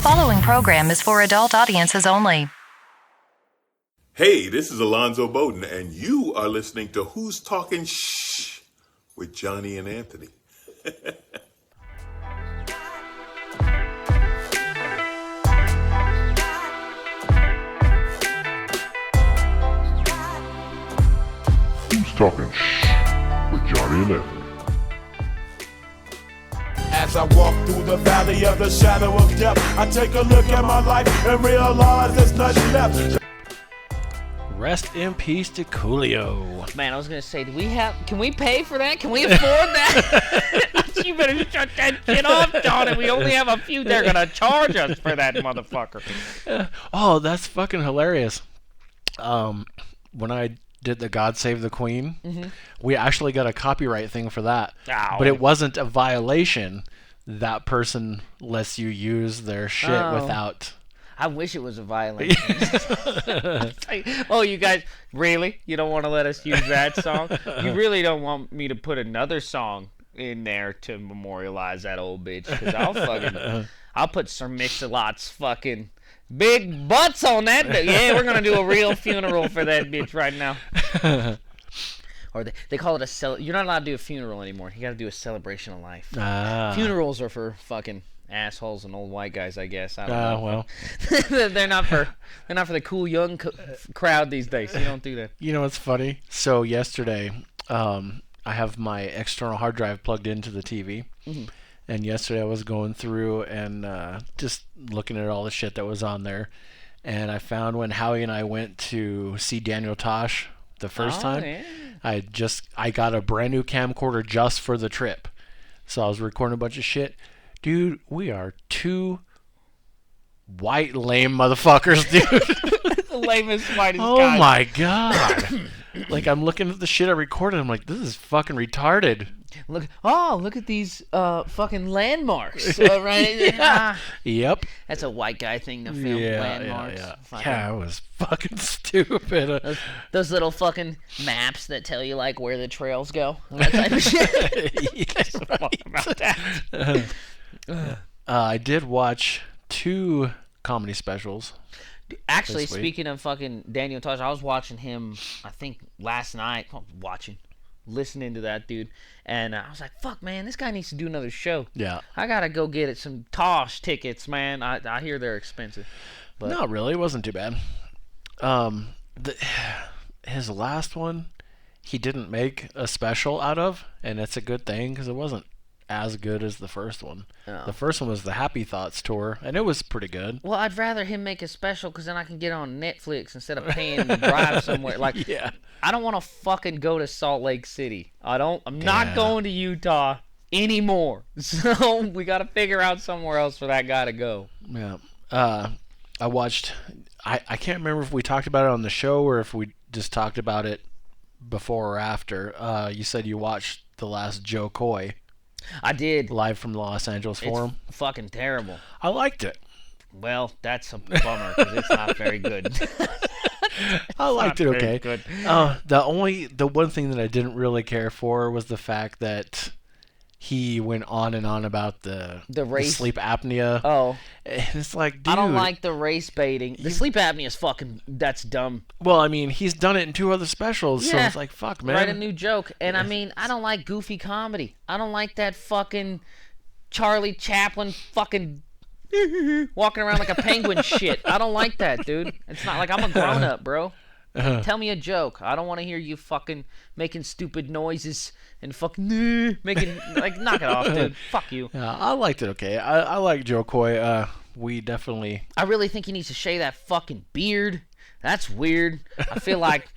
following program is for adult audiences only. Hey, this is Alonzo Bowden, and you are listening to Who's Talking Shh with Johnny and Anthony. Who's Talking Shh with Johnny and Anthony. As I walk through the valley of the shadow of death, I take a look at my life and realize there's nothing left. Rest in peace to Coolio. Man, I was gonna say, can we pay for that? Can we afford that? You better shut that shit off, Johnny. We only have a few. They're gonna charge us for that motherfucker. Oh, that's fucking hilarious. When I did the God Save the Queen, we actually got a copyright thing for that. Ow. But it wasn't a violation. That person lets you use their shit without... I wish it was a violation. Oh, you guys, really? You don't want to let us use that song? You really don't want me to put another song in there to memorialize that old bitch? Because I'll put Sir Mix-a-Lot's fucking big butts on that. Yeah, we're going to do a real funeral for that bitch right now. Or they call it you're not allowed to do a funeral anymore. You got to do a celebration of life. Funerals are for fucking assholes and old white guys, I guess. I don't know. Well, they're not for the cool young crowd these days. You don't do that. You know what's funny? So yesterday, I have my external hard drive plugged into the TV, and yesterday I was going through and just looking at all the shit that was on there, and I found when Howie and I went to see Daniel Tosh the first time. Yeah. I got a brand new camcorder just for the trip, so I was recording a bunch of shit. Dude, we are two white lame motherfuckers, dude. The lamest, whitest guys. Oh my god. Like, I'm looking at the shit I recorded, I'm like, this is fucking retarded. Look at these fucking landmarks. Right? Yep. That's a white guy thing to film, landmarks. Yeah, it was fucking stupid. Those little fucking maps that tell you, like, where the trails go. That type of shit. About that. I did watch 2 comedy specials. Actually, speaking of fucking Daniel Tosh, I was watching him, I think, last night. Listening to that dude. And I was like, fuck, man, this guy needs to do another show. Yeah. I gotta go get it some Tosh tickets, man. I hear they're expensive. But Not really. It wasn't too bad. His last one, he didn't make a special out of, and it's a good thing because it wasn't as good as the first one. Oh. The first one was the Happy Thoughts tour, and it was pretty good. Well, I'd rather him make a special because then I can get on Netflix instead of paying to drive somewhere. Like, Yeah. I don't want to fucking go to Salt Lake City. I'm not going to Utah anymore. So we got to figure out somewhere else for that guy to go. Yeah. I watched... I can't remember if we talked about it on the show or if we just talked about it before or after. You said you watched the last Joe Coy. I did. Live from the Los Angeles Forum. It's fucking terrible. I liked it. Well, that's a bummer because it's not very good. I liked it okay. Good. The one thing that I didn't really care for was the fact that he went on and on about the race sleep apnea. Oh. And it's like, dude. I don't like the race baiting. The sleep apnea is that's dumb. Well, I mean, he's done it in 2 other specials, so it's like, fuck, man. Write a new joke. And I mean, I don't like goofy comedy. I don't like that fucking Charlie Chaplin fucking walking around like a penguin shit. I don't like that, dude. It's not like I'm a grown-up, bro. Tell me a joke. I don't want to hear you fucking making stupid noises and fucking making, like, knock it off, dude. Fuck you. Yeah, I liked it okay. I like Joe Coy. We definitely... I really think he needs to shave that fucking beard. That's weird. I feel like...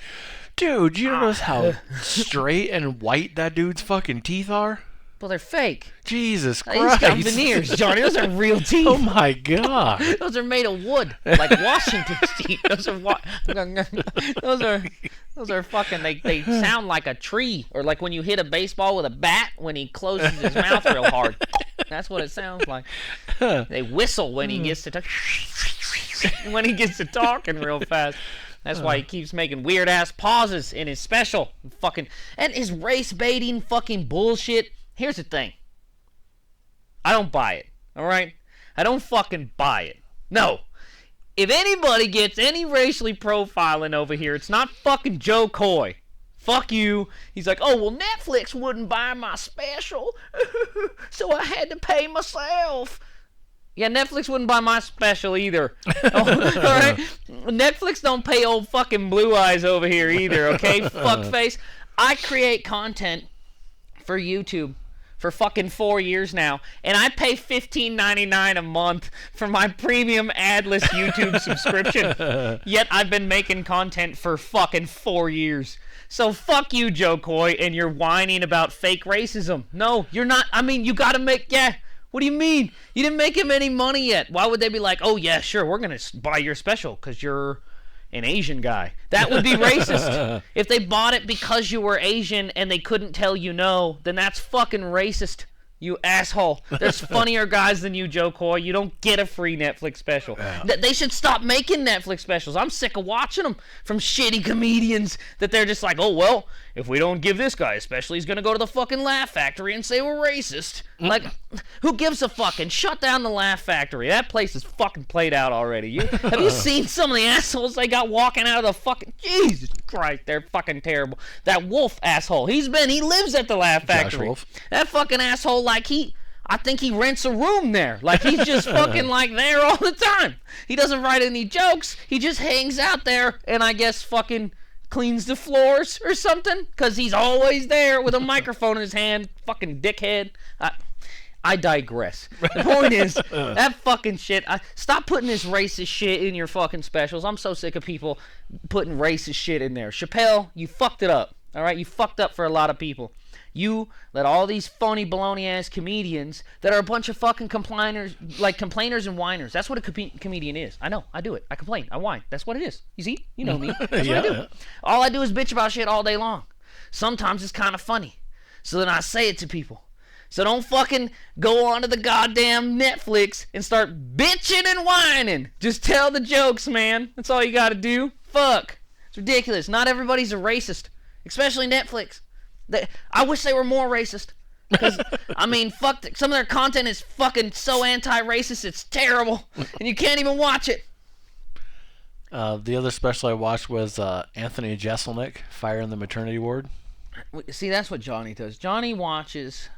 Dude, you notice how straight and white that dude's fucking teeth are? Well, they're fake. Jesus He's Christ. got veneers, Johnny. Those are real teeth. Oh my God. Those are made of wood, like Washington's teeth. Those are fucking. They sound like a tree, or like when you hit a baseball with a bat when he closes his mouth real hard. That's what it sounds like. They whistle when he gets to talking real fast. That's why he keeps making weird ass pauses in his special. And his race baiting fucking bullshit. Here's the thing. I don't buy it. All right? I don't fucking buy it. No. If anybody gets any racially profiling over here, it's not fucking Joe Coy. Fuck you. He's like, oh, well, Netflix wouldn't buy my special, so I had to pay myself. Yeah, Netflix wouldn't buy my special either. Oh, all right? Netflix don't pay old fucking Blue Eyes over here either, okay? Fuckface. I create content for YouTube for fucking 4 years now, and I pay $15.99 a month for my premium adless YouTube subscription. Yet I've been making content for fucking 4 years. So fuck you, Joe Coy, and you're whining about fake racism. No, you're not. I mean, you gotta make, yeah. What do you mean? You didn't make him any money yet. Why would they be like, oh, yeah, sure, we're going to buy your special because you're an Asian guy? That would be racist. If they bought it because you were Asian and they couldn't tell you no, then that's fucking racist, you asshole. There's funnier guys than you, Joe Coy. You don't get a free Netflix special. They should stop making Netflix specials. I'm sick of watching them from shitty comedians that they're just like, oh, well, if we don't give this guy a special, he's going to go to the fucking Laugh Factory and say we're racist. Like, who gives a fucking? Shut down the Laugh Factory. That place is fucking played out already. Have you seen some of the assholes they got walking out of the fucking... Jesus Christ, they're fucking terrible. That Wolf asshole, he lives at the Laugh Factory. Josh Wolf. That fucking asshole, like I think he rents a room there. Like, he's just fucking, like, there all the time. He doesn't write any jokes. He just hangs out there and I guess fucking cleans the floors or something. Because he's always there with a microphone in his hand. Fucking dickhead. I digress. The point is, that fucking shit. Stop putting this racist shit in your fucking specials. I'm so sick of people putting racist shit in there. Chappelle, you fucked it up. All right? You fucked up for a lot of people. You let all these phony baloney-ass comedians that are a bunch of fucking complainers and whiners. That's what a comedian is. I know. I do it. I complain. I whine. That's what it is. You see? You know me. That's what I do. All I do is bitch about shit all day long. Sometimes it's kind of funny. So then I say it to people. So don't fucking go onto the goddamn Netflix and start bitching and whining. Just tell the jokes, man. That's all you gotta do. Fuck. It's ridiculous. Not everybody's a racist. Especially Netflix. I wish they were more racist. Because, I mean, fuck, some of their content is fucking so anti-racist, it's terrible. And you can't even watch it. The other special I watched was Anthony Jeselnik, Fire in the Maternity Ward. See, that's what Johnny does. Johnny watches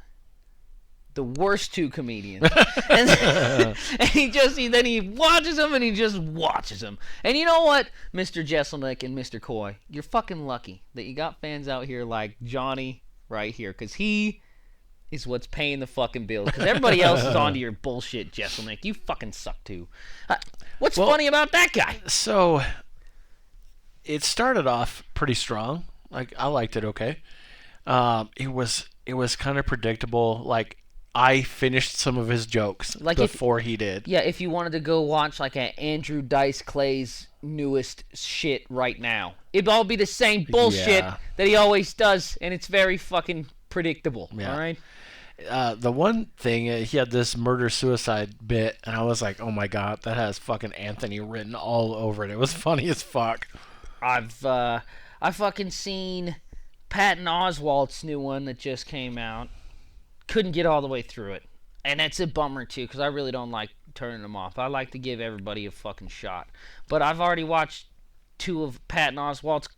the worst two comedians. and then he watches them and he just watches them. And you know what, Mr. Jeselnik and Mr. Coy? You're fucking lucky that you got fans out here like Johnny right here. Because he is what's paying the fucking bills. Because everybody else is onto your bullshit, Jeselnik. You fucking suck too. What's funny about that guy? So, it started off pretty strong. Like, I liked it okay. It was kind of predictable. Like, I finished some of his jokes before he did. Yeah, if you wanted to go watch like a Andrew Dice Clay's newest shit right now, it'd all be the same bullshit that he always does, and it's very fucking predictable. Yeah. All right. The one thing, he had this murder-suicide bit, and I was like, oh my god, that has fucking Anthony written all over it. It was funny as fuck. I've fucking seen Patton Oswalt's new one that just came out. Couldn't get all the way through it. And that's a bummer, too, because I really don't like turning them off. I like to give everybody a fucking shot. But I've already watched 2 of Patton Oswalt's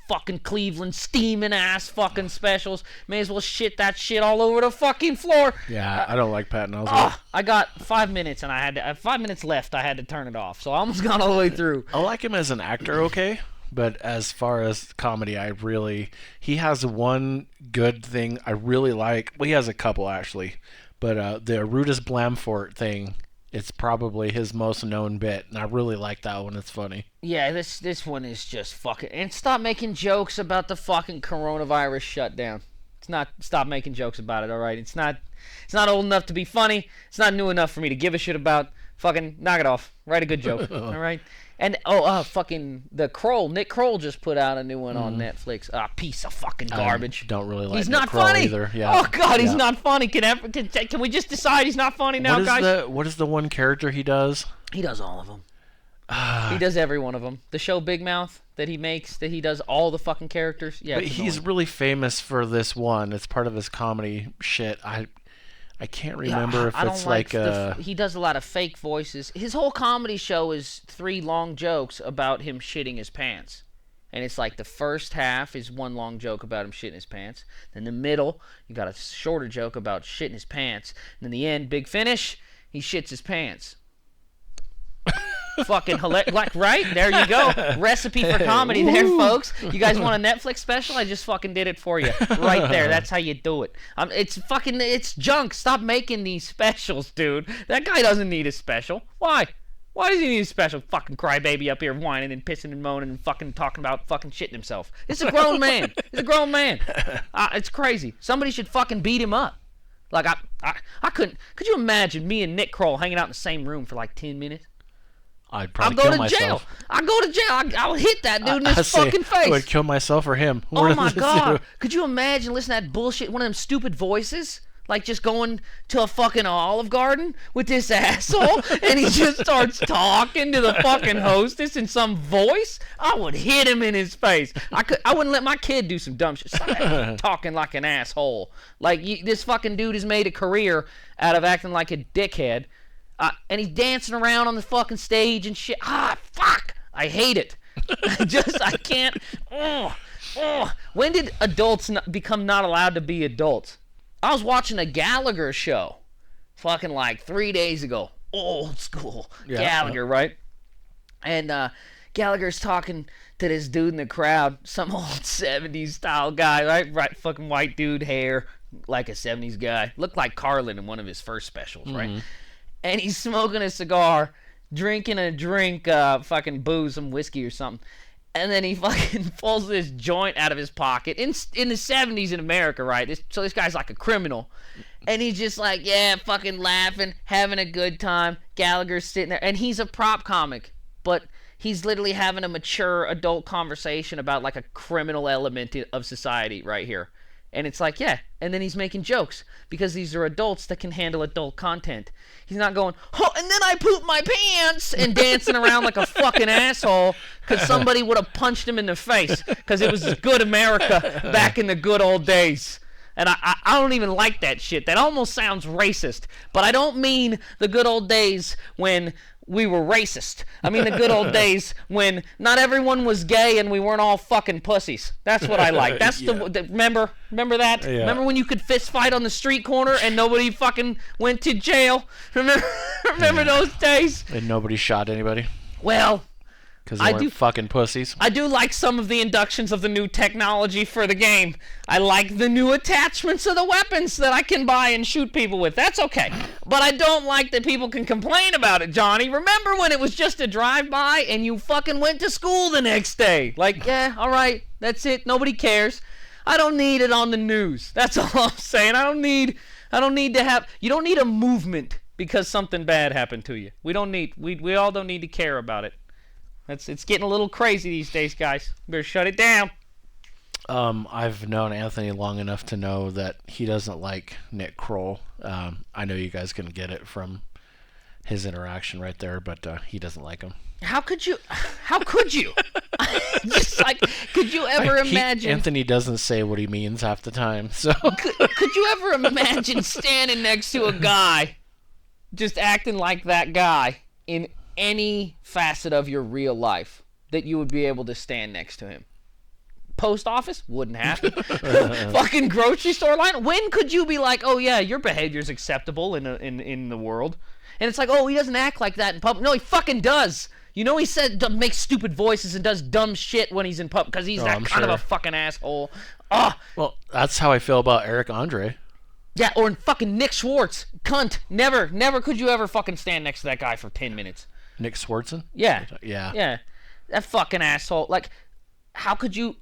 fucking Cleveland steaming ass fucking specials. May as well shit that shit all over the fucking floor. Yeah, I don't like Patton Oswalt. I got 5 minutes and I had 5 minutes left. I had to turn it off. So I almost got all the way through. I like him as an actor, okay? But as far as comedy, he has one good thing I really like. Well, he has a couple, actually. But the Rudis Blamfort thing, it's probably his most known bit. And I really like that one. It's funny. Yeah, this one is just fucking... And stop making jokes about the fucking coronavirus shutdown. Stop making jokes about it, all right? It's not old enough to be funny. It's not new enough for me to give a shit about. Fucking knock it off. Write a good joke, all right? And, fucking the Kroll. Nick Kroll just put out a new one on Netflix. Piece of fucking garbage. I don't really like He's Nick not Kroll funny. Either. Yeah. Oh, God, he's not funny. Can we just decide he's not funny now, guys? What is the one character he does? He does all of them. He does every one of them. The show Big Mouth that he makes, that he does all the fucking characters. Yeah, but he's really famous for this one. It's part of his comedy shit. I can't remember if I don't it's like he does a lot of fake voices. His whole comedy show is 3 long jokes about him shitting his pants. And it's like the first half is 1 long joke about him shitting his pants. Then the middle, you got a shorter joke about shitting his pants. And then the end, big finish, he shits his pants. Fucking hilarious. Like, right? There you go. Recipe for comedy there, folks. You guys want a Netflix special? I just fucking did it for you. Right there. That's how you do it. It's junk. Stop making these specials, dude. That guy doesn't need a special. Why? Why does he need a special fucking crybaby up here whining and pissing and moaning and fucking talking about fucking shitting himself? It's a grown man. He's a grown man. It's crazy. Somebody should fucking beat him up. Like, I couldn't. Could you imagine me and Nick Kroll hanging out in the same room for like 10 minutes? I'd probably kill myself. I'll go to jail. I'll hit that dude in his fucking face. I would kill myself or him. Oh my God. Could you imagine listening to that bullshit, one of them stupid voices? Like just going to a fucking Olive Garden with this asshole and he just starts talking to the fucking hostess in some voice? I would hit him in his face. I wouldn't let my kid do some dumb shit. Stop talking like an asshole. Like this fucking dude has made a career out of acting like a dickhead. And he's dancing around on the fucking stage and shit. Fuck! I hate it. I can't. When did adults become not allowed to be adults? I was watching a Gallagher show fucking like 3 days ago. Old school Gallagher, right? And Gallagher's talking to this dude in the crowd, some old 70s style guy, right? Right, fucking white dude, hair, like a 70s guy. Looked like Carlin in one of his first specials, right? And he's smoking a cigar, drinking a drink, fucking booze, some whiskey or something. And then he fucking pulls this joint out of his pocket. In the 70s in America, right? So this guy's like a criminal. And he's just like, yeah, fucking laughing, having a good time. Gallagher's sitting there. And he's a prop comic. But he's literally having a mature adult conversation about like a criminal element of society right here. And it's like, yeah. And then he's making jokes because these are adults that can handle adult content. He's not going, oh, and then I pooped my pants and dancing around like a fucking asshole because somebody would have punched him in the face because it was good America back in the good old days. And I don't even like that shit. That almost sounds racist. But I don't mean the good old days when we were racist. I mean the good old days when not everyone was gay and we weren't all fucking pussies. That's what I like. That's remember that? Yeah. Remember when you could fist fight on the street corner and nobody fucking went to jail? Remember those days? And nobody shot anybody? Well, because they weren't fucking pussies. I do like some of the inductions of the new technology for the game. I like the new attachments of the weapons that I can buy and shoot people with. That's okay. But I don't like that people can complain about it, Johnny. Remember when it was just a drive-by and you fucking went to school the next day? Like, yeah, all right, that's it. Nobody cares. I don't need it on the news. That's all I'm saying. I don't need to have... You don't need a movement because something bad happened to you. We all don't need to care about it. It's getting a little crazy these days, guys. Better shut it down. I've known Anthony long enough to know that he doesn't like Nick Kroll. I know you guys can get it from his interaction right there, but he doesn't like him. How could you? Just like, could you ever imagine? Anthony doesn't say what he means half the time, so. Could you ever imagine standing next to a guy, just acting like that guy in any facet of your real life, that you would be able to stand next to him? Post office? Wouldn't happen. Fucking grocery store line? When could you be like, oh yeah, your behavior's acceptable in the world? And it's like, oh, he doesn't act like that in public. No, he fucking does. You know, he makes stupid voices and does dumb shit when he's in public because he's kind of a fucking asshole. Well, that's how I feel about Eric Andre. Yeah, or fucking Nick Schwartz. Cunt. Never could you ever fucking stand next to that guy for 10 minutes. Nick Swartzen? Yeah. Yeah. Yeah. That fucking asshole. Like, how could you...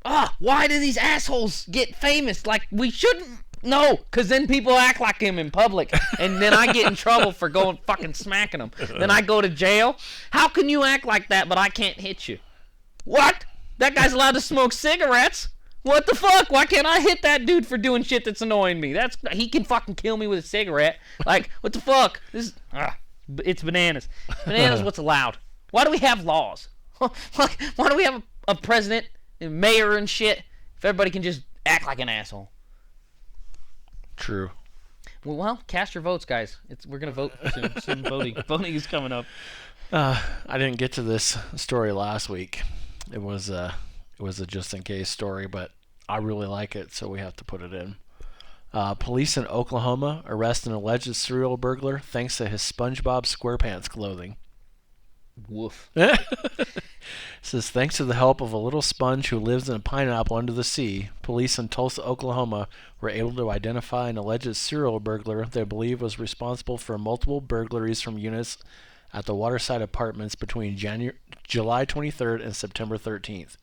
why do these assholes get famous? Like, we shouldn't... No, because then people act like him in public, and then I get in trouble for going fucking smacking them. Then I go to jail. How can you act like that, but I can't hit you? What? That guy's allowed to smoke cigarettes? What the fuck? Why can't I hit that dude for doing shit that's annoying me? He can fucking kill me with a cigarette. Like, what the fuck? It's bananas. Bananas what's allowed. Why do we have laws? Why do we have a president and mayor and shit if everybody can just act like an asshole? True. Well, cast your votes, guys. We're gonna vote soon. Voting is coming up. I didn't get to this story last week. It was a just in case story, but I really like it, so we have to put it in. Police in Oklahoma arrest an alleged serial burglar thanks to his SpongeBob SquarePants clothing. Woof. It says, thanks to the help of a little sponge who lives in a pineapple under the sea, police in Tulsa, Oklahoma were able to identify an alleged serial burglar they believe was responsible for multiple burglaries from units at the Waterside Apartments between July 23rd and September 13th.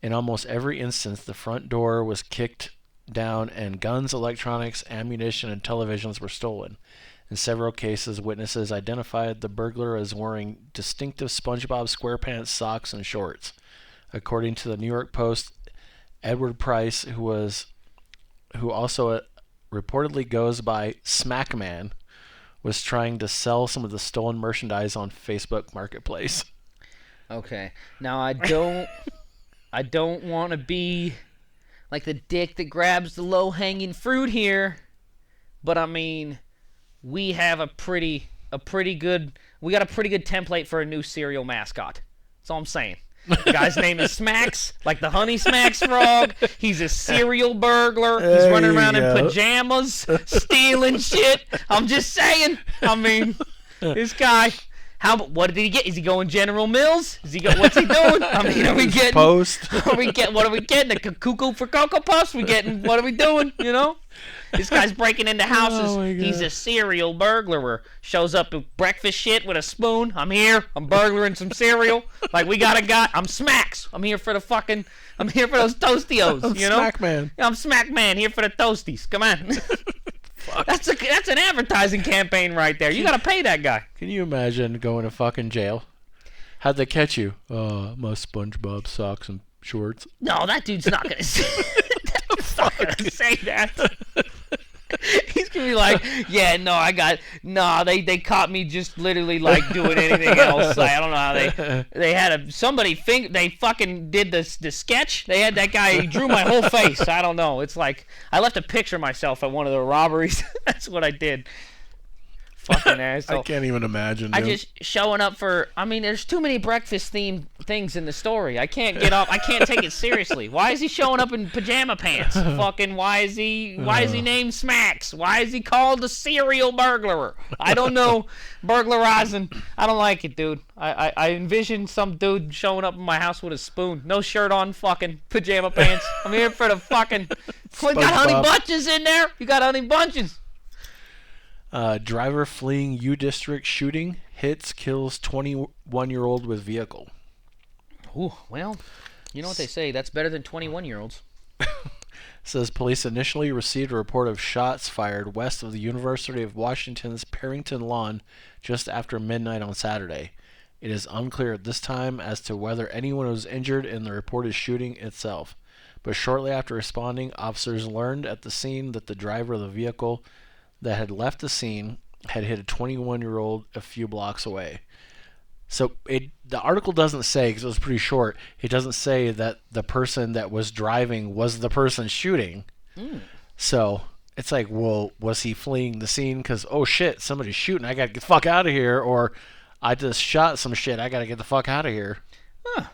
In almost every instance, the front door was kicked down and guns, electronics, ammunition, and televisions were stolen. In several cases, witnesses identified the burglar as wearing distinctive SpongeBob SquarePants socks and shorts. According to the New York Post, Edward Price, who also reportedly goes by Smackman, was trying to sell some of the stolen merchandise on Facebook Marketplace. Okay. Now I don't want to be like the dick that grabs the low-hanging fruit here, but I mean, we have a pretty good template for a new cereal mascot. That's all I'm saying. The guy's name is Smacks, like the Honey Smacks frog. He's a serial burglar. He's running around in pajamas, stealing shit. I'm just saying. I mean, this guy. What did he get? Is he going General Mills? What's he doing? I mean, are we getting Post? What are we getting? A cuckoo for Cocoa Puffs? What are we doing? You know? This guy's breaking into houses. Oh, he's a serial burglar. Shows up with breakfast shit with a spoon. I'm here. I'm burglaring some cereal. Like, we got a guy. I'm Smacks. I'm here for those Toastios. I'm Smackman. I'm Smackman, here for the Toasties. Come on. That's an advertising campaign right there. You got to pay that guy. Can you imagine going to fucking jail? How'd they catch you? My SpongeBob socks and shorts. No, that dude's not going to say that. He's going to be like, yeah, no, they caught me just literally like doing anything else. I don't know how they fucking did the sketch. They had that guy, he drew my whole face. I don't know. It's like, I left a picture of myself at one of the robberies. That's what I did. Fucking asshole. I can't even imagine. I just showing up for. I mean, there's too many breakfast themed things in the story. I can't get up. I can't take it seriously. Why is he showing up in pajama pants? Fucking. Why is he named Smacks? Why is he called the serial burglar? I don't know. Burglarizing. I don't like it, dude. I envision some dude showing up in my house with a spoon, no shirt on, fucking pajama pants. I'm here for the fucking. We got honey bunches in there. You got honey bunches. Driver fleeing U-District shooting, kills 21-year-old with vehicle. Ooh, well, you know what they say. That's better than 21-year-olds. Says police initially received a report of shots fired west of the University of Washington's Parrington Lawn just after midnight on Saturday. It is unclear at this time as to whether anyone was injured in the reported shooting itself. But shortly after responding, officers learned at the scene that the driver of the vehicle that had left the scene had hit a 21-year-old a few blocks away. So the article doesn't say, because it was pretty short, it doesn't say that the person that was driving was the person shooting. So it's like, well, was he fleeing the scene because, oh shit, somebody's shooting, I gotta get the fuck out of here, or I just shot some shit, I gotta get the fuck out of here. Huh.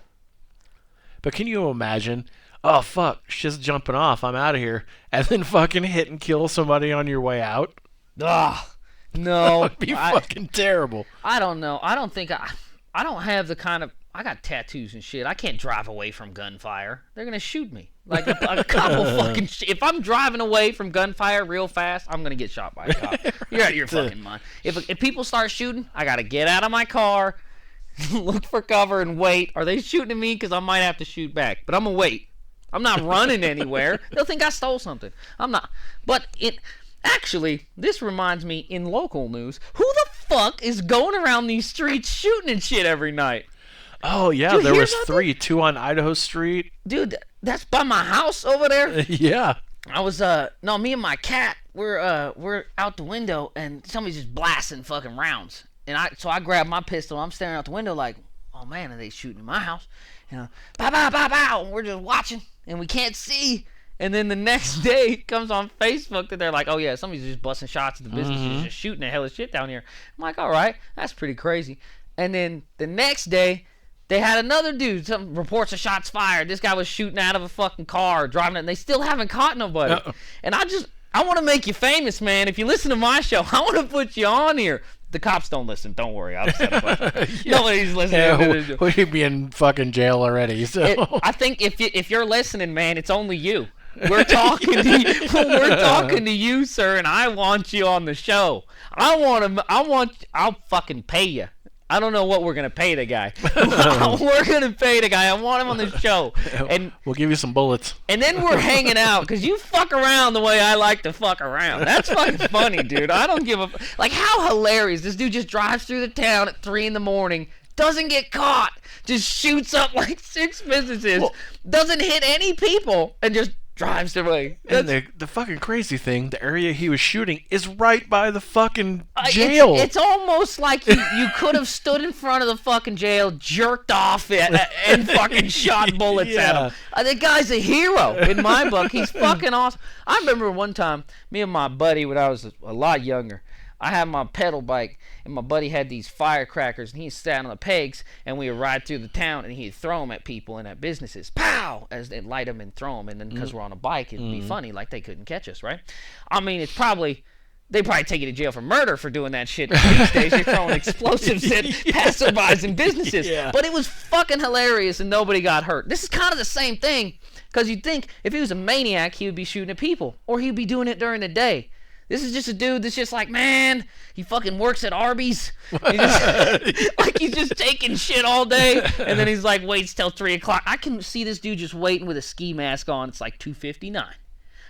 But can you imagine, oh fuck, shit's jumping off, I'm out of here, and then fucking hit and kill somebody on your way out? Ugh, no. That would be fucking terrible. I don't know. I don't think I don't have the kind of. I got tattoos and shit. I can't drive away from gunfire. They're gonna shoot me. Like a couple fucking. If I'm driving away from gunfire real fast, I'm gonna get shot by a cop. You're out of your fucking mind. If people start shooting, I gotta get out of my car, look for cover, and wait. Are they shooting at me? Because I might have to shoot back. But I'm gonna wait. I'm not running anywhere. They'll think I stole something. I'm not. But actually, this reminds me, in local news, who the fuck is going around these streets shooting and shit every night? Oh, yeah, there was 3. 2 on Idaho Street. Dude, that's by my house over there. Yeah. I was, me and my cat, we're out the window, and somebody's just blasting fucking rounds. And so I grabbed my pistol, I'm staring out the window like, oh man, are they shooting in my house? You know, bow, bow, bow, bow, and we're just watching, and we can't see. And then the next day it comes on Facebook that they're like, oh yeah, somebody's just busting shots at the businesses, just shooting the hell of shit down here. I'm like, all right, that's pretty crazy. And then the next day, they had another dude, some reports of shots fired. This guy was shooting out of a fucking car, driving it, and they still haven't caught nobody. And I want to make you famous, man. If you listen to my show, I want to put you on here. The cops don't listen. Don't worry. I've said a bunch. Nobody's listening. We'd be in fucking jail already. So I think if you're listening, man, it's only you. We're talking to you. We're talking to you, sir, and I want you on the show. I'll fucking pay you. I don't know what we're gonna pay the guy. We're gonna pay the guy. I want him on the show, and we'll give you some bullets. And then we're hanging out because you fuck around the way I like to fuck around. That's fucking funny, dude. I don't give a like. How hilarious! This dude just drives through the town at 3 a.m, doesn't get caught, just shoots up like 6 businesses, doesn't hit any people, and just drives away. And the fucking crazy thing, the area he was shooting is right by the fucking jail. It's almost like you could have stood in front of the fucking jail, jerked off it, and fucking shot bullets at him. The guy's a hero in my book. He's fucking awesome. I remember one time, me and my buddy, when I was a lot younger, I had my pedal bike, and my buddy had these firecrackers, and he'd stand on the pegs, and we would ride through the town, and he'd throw them at people and at businesses. Pow! As they'd light them and throw them, and then because we're on a bike, it'd be funny, like they couldn't catch us, right? I mean, they'd probably take you to jail for murder for doing that shit these days. You're throwing explosives at passerbys and businesses. Yeah. But it was fucking hilarious, and nobody got hurt. This is kind of the same thing, because you'd think if he was a maniac, he would be shooting at people, or he'd be doing it during the day. This is just a dude that's just like, man, he fucking works at Arby's. He's just taking shit all day. And then he's like, waits till 3 o'clock. I can see this dude just waiting with a ski mask on. It's like 2:59.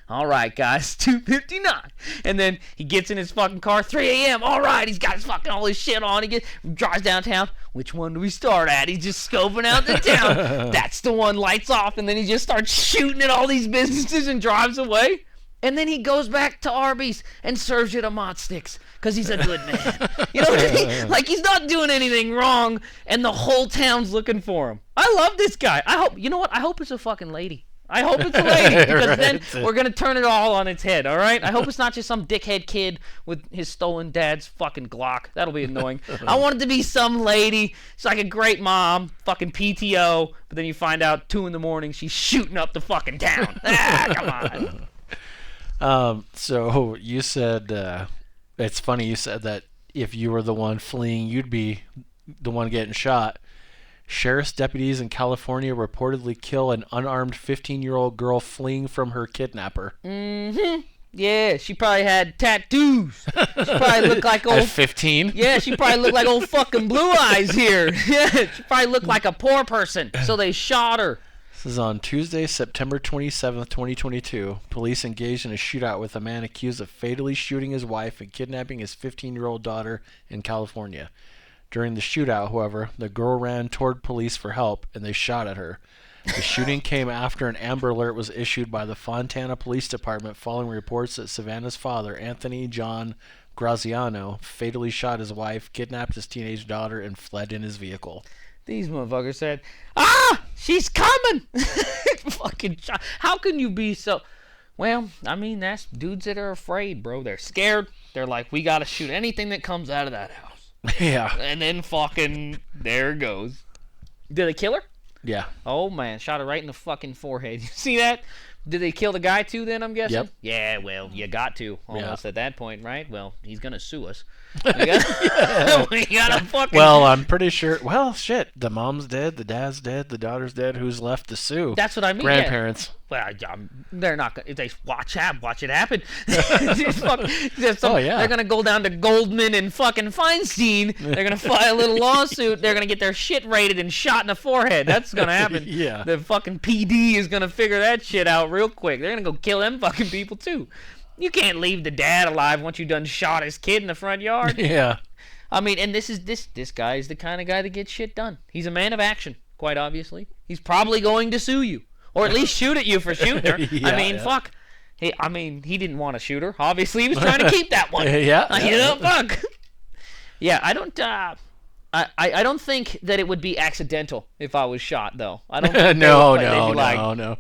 All right, guys, 2:59. And then he gets in his fucking car, 3 a.m. All right, he's got his fucking all his shit on. He drives downtown. Which one do we start at? He's just scoping out the town. That's the one, lights off. And then he just starts shooting at all these businesses and drives away. And then he goes back to Arby's and serves you the mott sticks because he's a good man. You know what I mean? Like, he's not doing anything wrong, and the whole town's looking for him. I love this guy. I hope, you know what? I hope it's a fucking lady. I hope it's a lady, because Right. then we're going to turn it all on its head, all right? I hope it's not just some dickhead kid with his stolen dad's fucking Glock. That'll be annoying. I want it to be some lady. She's like a great mom, fucking PTO, but then you find out 2 a.m. she's shooting up the fucking town. Come on. So you said, it's funny you said that if you were the one fleeing, you'd be the one getting shot. Sheriff's deputies in California reportedly kill an unarmed 15-year-old girl fleeing from her kidnapper. Mm-hmm. Yeah, she probably had tattoos. She probably looked like old... At 15? Yeah, she probably looked like old fucking Blue Eyes here. Yeah, she probably looked like a poor person, so they shot her. This is on Tuesday, September 27th, 2022. Police engaged in a shootout with a man accused of fatally shooting his wife and kidnapping his 15-year-old daughter in California. During the shootout, however, the girl ran toward police for help, and they shot at her. The shooting came after an Amber Alert was issued by the Fontana Police Department following reports that Savannah's father, Anthony John Graziano, fatally shot his wife, kidnapped his teenage daughter, and fled in his vehicle. These motherfuckers said, she's coming! Fucking shot. How can you be so... Well, I mean, that's dudes that are afraid, bro. They're scared. They're like, we gotta shoot anything that comes out of that house. Yeah. And then fucking, there it goes. Did they kill her? Yeah. Oh, man. Shot her right in the fucking forehead. You see that? Did they kill the guy, too, then, I'm guessing? Yep. Yeah, well, you got to. Almost at that point, right? Well, he's going to sue us. We gotta fucking... Well, I'm pretty sure... Well, shit. The mom's dead. The dad's dead. The daughter's dead. Who's left to sue? That's what I mean. Grandparents. Yeah. Well, they're not going to... If they watch it happen. They're going to go down to Goldman and fucking Feinstein. They're going to file a little lawsuit. They're going to get their shit raided and shot in the forehead. That's going to happen. Yeah. The fucking PD is going to figure that shit out real quick. They're going to go kill them fucking people, too. You can't leave the dad alive once you done shot his kid in the front yard. Yeah. I mean, and this guy is the kind of guy that gets shit done. He's a man of action, quite obviously. He's probably going to sue you. Or at least shoot at you for shooting her. Yeah, I mean, fuck. He didn't want to shoot her. Obviously, he was trying to keep that one. Fuck. Yeah, I don't... I don't think that it would be accidental if I was shot, though. I don't think No.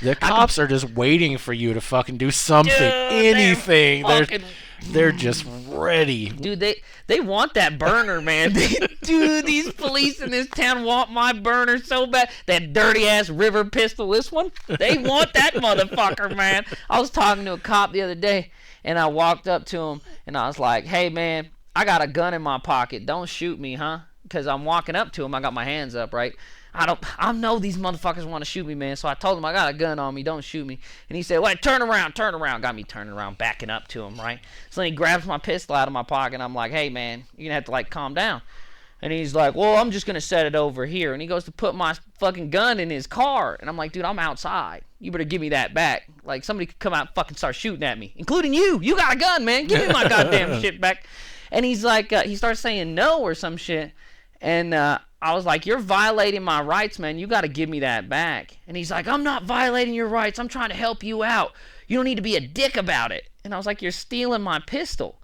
The cops are just waiting for you to fucking do something, Dude, anything. fucking- They're just ready. Dude, they want that burner, man. Dude, these police in this town want my burner so bad. That dirty-ass river pistol, this one, they want that motherfucker, man. I was talking to a cop the other day, and I walked up to him, and I was like, hey, man, I got a gun in my pocket. Don't shoot me, huh? Because I'm walking up to him. I got my hands up, right? I know these motherfuckers want to shoot me, man. So I told him I got a gun on me. Don't shoot me. And he said, wait, turn around. Got me turning around, backing up to him, right? So then he grabs my pistol out of my pocket. And I'm like, hey, man, you're going to have to, like, calm down. And he's like, well, I'm just going to set it over here. And he goes to put my fucking gun in his car. And I'm like, dude, I'm outside. You better give me that back. Like, somebody could come out and fucking start shooting at me, including you. You got a gun, man. Give me my goddamn shit back. And he's like, he starts saying no or some shit. And I was like, you're violating my rights, man. You got to give me that back. And he's like, I'm not violating your rights. I'm trying to help you out. You don't need to be a dick about it. And I was like, you're stealing my pistol.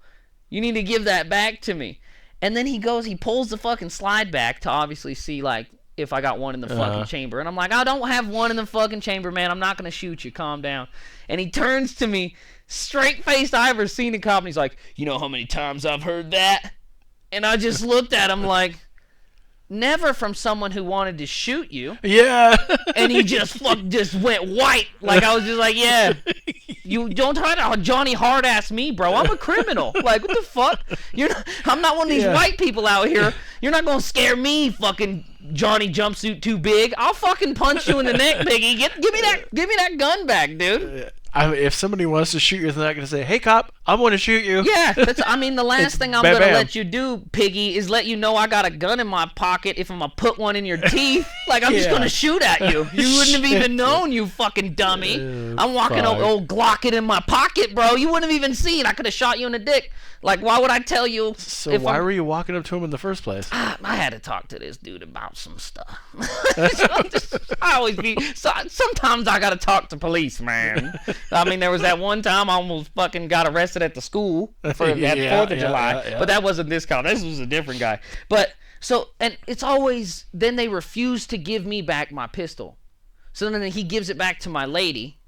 You need to give that back to me. And then he pulls the fucking slide back to obviously see, like, if I got one in the fucking chamber. And I'm like, I don't have one in the fucking chamber, man. I'm not going to shoot you. Calm down. And he turns to me, straight-faced Ivor, seen a cop, and he's like, you know how many times I've heard that? And I just looked at him like, never from someone who wanted to shoot you. Yeah. And he just went white. Like, I was just like, yeah. You don't try to Johnny hard-ass me, bro. I'm a criminal. Like, what the fuck? I'm not one of these white people out here. You're not going to scare me, fucking Johnny jumpsuit too big. I'll fucking punch you in the neck, Biggie. Give me that gun back, dude. If somebody wants to shoot you, they're not going to say, hey, cop, I'm going to shoot you. Yeah, the last thing I'm going to let you do, Piggy, is let you know I got a gun in my pocket if I'm going to put one in your teeth. Like, I'm just going to shoot at you. You wouldn't have even known, you fucking dummy. I'm walking old Glockin' in my pocket, bro. You wouldn't have even seen. I could have shot you in the dick. Like, why would I tell you? So why were you walking up to him in the first place? I had to talk to this dude about some stuff. Sometimes I got to talk to police, man. I mean, there was that one time I almost fucking got arrested at the school for that 4th of July. But that wasn't this guy. This was a different guy. But, and it's always, then they refuse to give me back my pistol. So then he gives it back to my lady.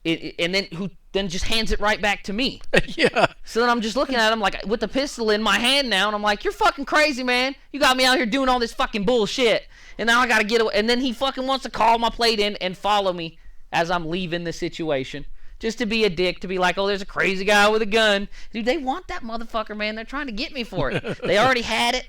And then who then just hands it right back to me. Yeah. So then I'm just looking at him like with the pistol in my hand now, and I'm like, you're fucking crazy, man. You got me out here doing all this fucking bullshit, and now I gotta get away. And then he fucking wants to call my plate in and follow me as I'm leaving the situation, just to be a dick, to be like, oh, there's a crazy guy with a gun. Dude, they want that motherfucker, man. They're trying to get me for it. They already had it.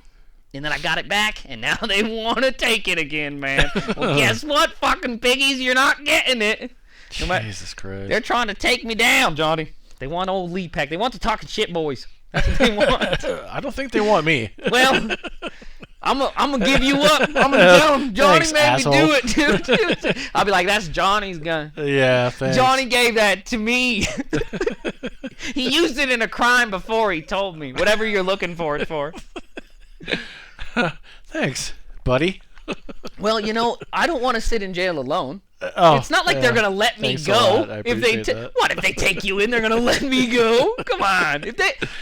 And then I got it back, and now they want to take it again, man. Well, guess what, fucking piggies? You're not getting it. Jesus Christ. They're trying to take me down, Johnny. They want old lead pack. They want the talking shit boys. That's what they want. I don't think they want me. Well, I'm gonna give you up. I'm gonna tell them Johnny Thanks, made me do it, dude. I'll be like, that's Johnny's gun. Yeah, thanks. Johnny gave that to me. He used it in a crime before, he told me. Whatever you're looking for it for. Thanks, buddy. Well, I don't want to sit in jail alone. Oh, it's not like they're gonna let me Thanks go. a lot. If they what if they take you in? They're gonna let me go? Come on,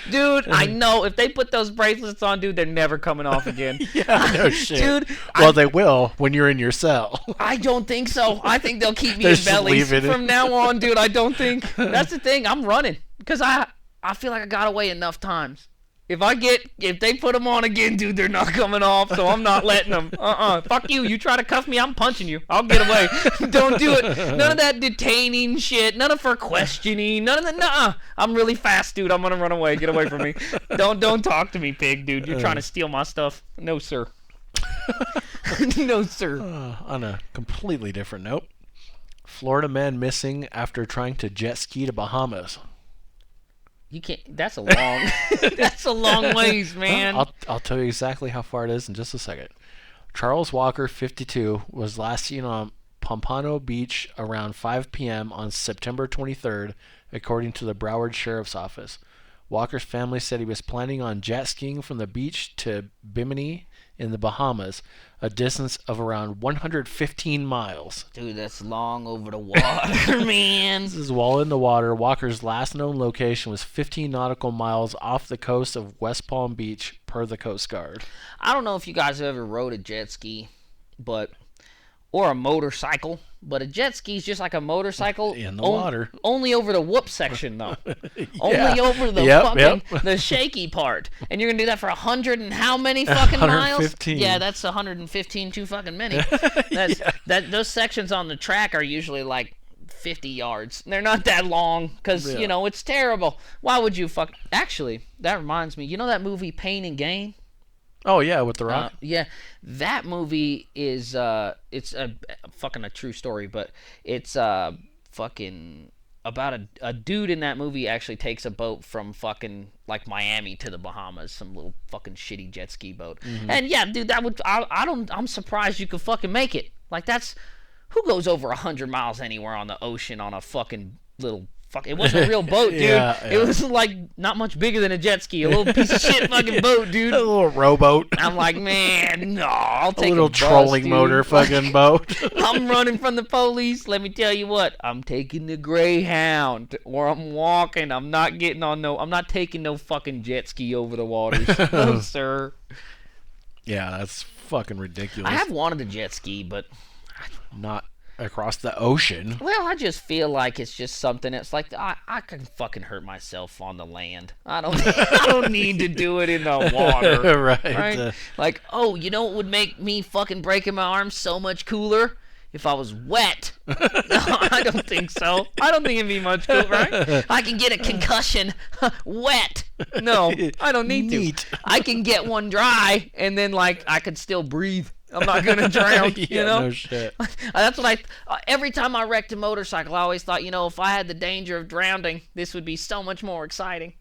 dude. I know if they put those bracelets on, dude, they're never coming off again. Yeah, no shit, dude. Well, they will when you're in your cell. I don't think so. I think they'll keep me in bellies from now on, dude. I don't think. That's the thing. I'm running because I feel like I got away enough times. If they put them on again, dude, they're not coming off, so I'm not letting them. Fuck you. You try to cuff me, I'm punching you. I'll get away. Don't do it. None of that detaining shit. None of for questioning. None of that. Nuh-uh. I'm really fast, dude. I'm gonna run away. Get away from me. Don't talk to me, pig, dude. You're trying to steal my stuff. No, sir. No, sir. On a completely different note, Florida man missing after trying to jet ski to Bahamas. You can't. That's a long. That's a long ways, man. I'll tell you exactly how far it is in just a second. Charles Walker, 52, was last seen on Pompano Beach around 5 p.m. on September 23rd, according to the Broward Sheriff's Office. Walker's family said he was planning on jet skiing from the beach to Bimini in the Bahamas, a distance of around 115 miles. Dude, that's long over the water, man. This is while in the water. Walker's last known location was 15 nautical miles off the coast of West Palm Beach, per the Coast Guard. I don't know if you guys have ever rode a jet ski, but or a motorcycle. But a jet ski is just like a motorcycle in the water. Only over the whoop section, though. Yeah. Only over the the shaky part. And you're gonna do that for 100 and how many fucking miles? 115. Yeah, that's 115 too fucking many. Those sections on the track are usually like 50 yards. They're not that long because it's terrible. Why would you Actually, that reminds me. You know that movie Pain and Gain? Oh yeah, with The Rock. Yeah, that movie is it's a true story, but it's fucking about a dude in that movie actually takes a boat from fucking like Miami to the Bahamas, some little fucking shitty jet ski boat. Mm-hmm. And yeah, dude, I'm surprised you could fucking make it. Like who goes over 100 miles anywhere on the ocean on a fucking little. It wasn't a real boat, dude. It was like not much bigger than a jet ski. A little piece of shit fucking boat, dude. A little rowboat. I'm like, man, no, I'll take a little trolling motor fucking boat. I'm running from the police. Let me tell you what, I'm taking the Greyhound, or I'm walking. I'm not taking no fucking jet ski over the waters, no, sir. Yeah, that's fucking ridiculous. I have wanted a jet ski, but not across the ocean. Well, I just feel like it's just something. It's like I can fucking hurt myself on the land. I don't need to do it in the water. Right. Like, you know what would make me fucking breaking my arm so much cooler? If I was wet. No, I don't think so. I don't think it'd be much cooler, right? I can get a concussion wet. No, I don't need to. I can get one dry, and then like I could still breathe. I'm not gonna drown, you know. No shit. That's what every time I wrecked a motorcycle, I always thought, if I had the danger of drowning, this would be so much more exciting.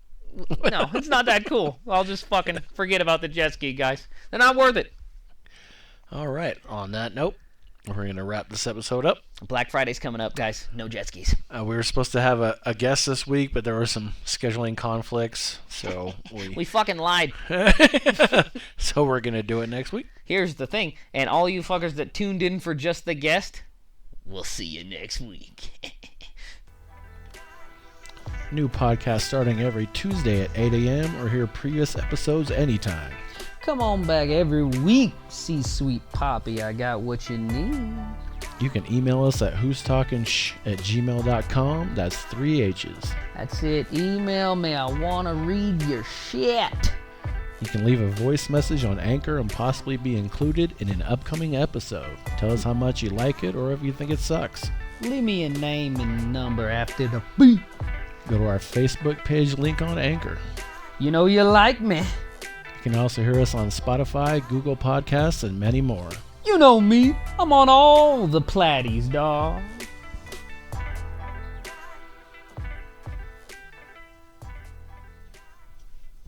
No, it's not that cool. I'll just fucking forget about the jet ski, guys. They're not worth it. All right. On that note, we're gonna wrap this episode up. Black Friday's coming up, guys. No jet skis. We were supposed to have a guest this week, but there were some scheduling conflicts, so we fucking lied. So we're gonna do it next week. Here's the thing, and all you fuckers that tuned in for just the guest, we'll see you next week. New podcast starting every Tuesday at 8 a.m. or hear previous episodes anytime. Come on back every week, see Sweet Poppy. I got what you need. You can email us at who'stalkingshh@gmail.com. That's 3 H's. That's it. Email me. I want to read your shit. You can leave a voice message on Anchor and possibly be included in an upcoming episode. Tell us how much you like it or if you think it sucks. Leave me a name and number after the beep. Go to our Facebook page link on Anchor. You know you like me. You can also hear us on Spotify, Google Podcasts, and many more. You know me. I'm on all the platties, dawg.